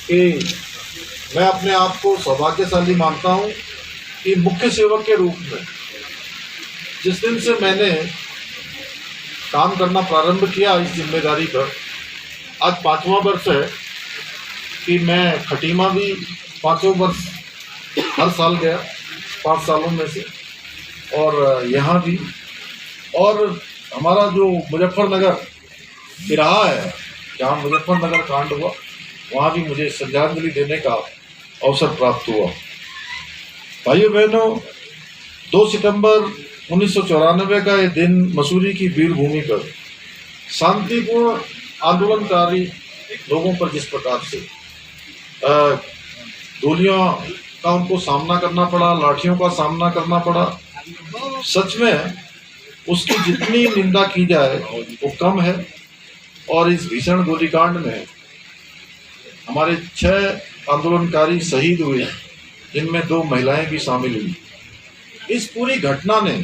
कि मैं अपने आप को सौभाग्यशाली मानता हूं कि मुख्य सेवक के रूप में जिस दिन से मैंने काम करना प्रारंभ किया इस जिम्मेदारी पर, आज 5वां वर्ष है कि मैं खटीमा भी 5 वर्ष हर साल गया 5 सालों में से, और यहाँ भी, और हमारा जो मुजफ्फरनगर तिराहा है जहाँ मुजफ्फरनगर कांड हुआ वहाँ भी मुझे श्रद्धांजलि देने का अवसर प्राप्त हुआ। भाइयों बहनों, 2 सितंबर 1994 का ये दिन मसूरी की वीर भूमि पर शांतिपूर्ण आंदोलनकारी लोगों पर जिस प्रकार से गोलियों का उनको सामना करना पड़ा, लाठियों का सामना करना पड़ा, सच में उसकी जितनी निंदा की जाए वो कम है। और इस भीषण गोलीकांड में हमारे 6 आंदोलनकारी शहीद हुए, जिनमें 2 महिलाएं भी शामिल हुई। इस पूरी घटना ने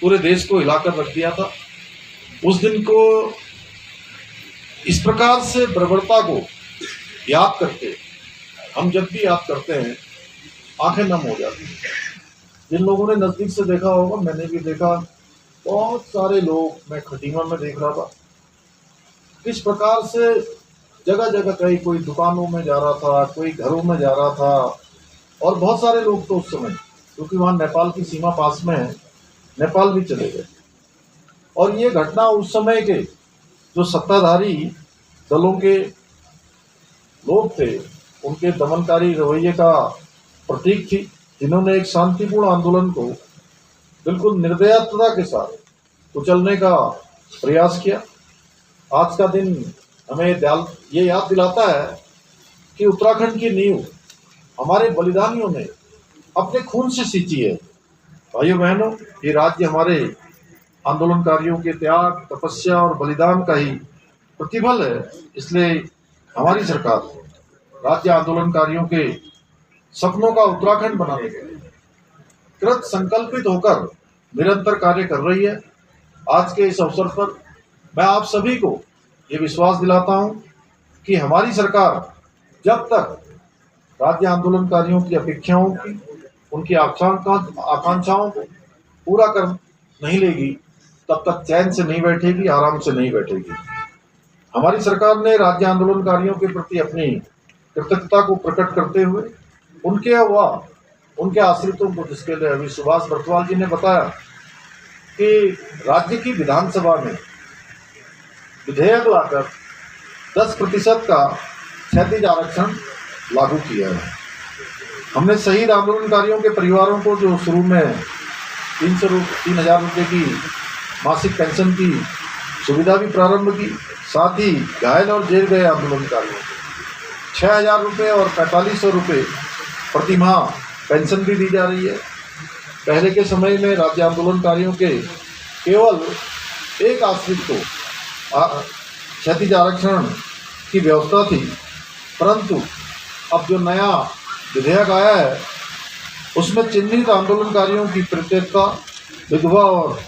पूरे देश को हिलाकर रख दिया था। उस दिन को इस प्रकार से बर्बरता को याद करके हम जब भी याद करते हैं आंखें नम हो जाती हैं। जिन लोगों ने नज़दीक से देखा होगा, मैंने भी देखा, बहुत सारे लोग, मैं खटीमा में देख रहा था किस प्रकार से जगह जगह कहीं कोई दुकानों में जा रहा था, कोई घरों में जा रहा था, और बहुत सारे लोग तो उस समय, क्योंकि वहाँ नेपाल की सीमा पास में है, नेपाल भी चले गए। और ये घटना उस समय के जो सत्ताधारी दलों के लोग थे उनके दमनकारी रवैये का प्रतीक थी, जिन्होंने एक शांतिपूर्ण आंदोलन को बिल्कुल निर्दयता के साथ कुचलने का प्रयास किया। आज का दिन हमें ये याद दिलाता है कि उत्तराखंड की नींव हमारे बलिदानियों ने अपने खून से सींची है। भाइयों बहनों, ये राज्य हमारे आंदोलनकारियों के त्याग, तपस्या और बलिदान का ही प्रतिफल है। इसलिए हमारी सरकार राज्य आंदोलनकारियों के सपनों का उत्तराखंड बनाने के लिए कृत संकल्पित होकर निरंतर कार्य कर रही है। आज के इस अवसर पर मैं आप सभी को ये विश्वास दिलाता हूं कि हमारी सरकार जब तक राज्य आंदोलनकारियों की अपेक्षाओं की, उनकी आकांक्षाओं को पूरा कर नहीं लेगी, तब तक चैन से नहीं बैठेगी, आराम से नहीं बैठेगी। हमारी सरकार ने राज्य आंदोलनकारियों के प्रति अपनी कृतज्ञता को प्रकट करते हुए उनके आश्रितों को, जिसके लिए अभी सुभाष बरतवाल जी ने बताया कि राज्य की विधानसभा में विधेयक लाकर 10% का क्षैतिज आरक्षण लागू किया है। हमने शहीद आंदोलनकारियों के परिवारों को जो शुरू में 3,000 रुपये की मासिक पेंशन की सुविधा भी प्रारंभ की, साथ ही घायल और जेल गए आंदोलनकारियों को 6,000 रुपये और 4,500 रुपये प्रति माह पेंशन भी दी जा रही है। पहले के समय में राज्य आंदोलनकारियों के केवल एक आश्रित को क्षैतिज आरक्षण की व्यवस्था थी, परंतु अब जो नया विधेयक आया है उसमें चिन्हित आंदोलनकारियों की प्रत्येकता, विधवा और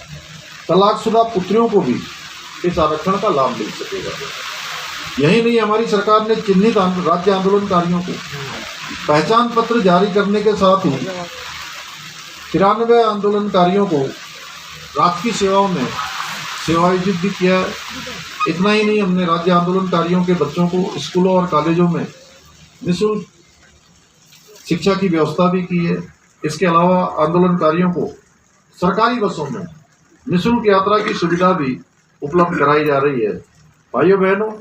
तलाकशुदा पुत्रियों को भी इस आरक्षण का लाभ मिल सकेगा। यही नहीं, हमारी सरकार ने चिन्हित राज्य आंदोलनकारियों को पहचान पत्र जारी करने के साथ ही 93 आंदोलनकारियों को राजकीय सेवाओं में सेवायोजित भी किया है। इतना ही नहीं, हमने राज्य आंदोलनकारियों के बच्चों को स्कूलों और कॉलेजों में निःशुल्क शिक्षा की व्यवस्था भी की है। इसके अलावा आंदोलनकारियों को सरकारी बसों में निःशुल्क यात्रा की सुविधा भी उपलब्ध कराई जा रही है। भाइयों बहनों,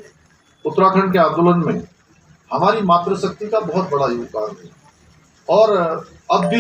उत्तराखंड के आंदोलन में हमारी मातृशक्ति का बहुत बड़ा योगदान है, और अब भी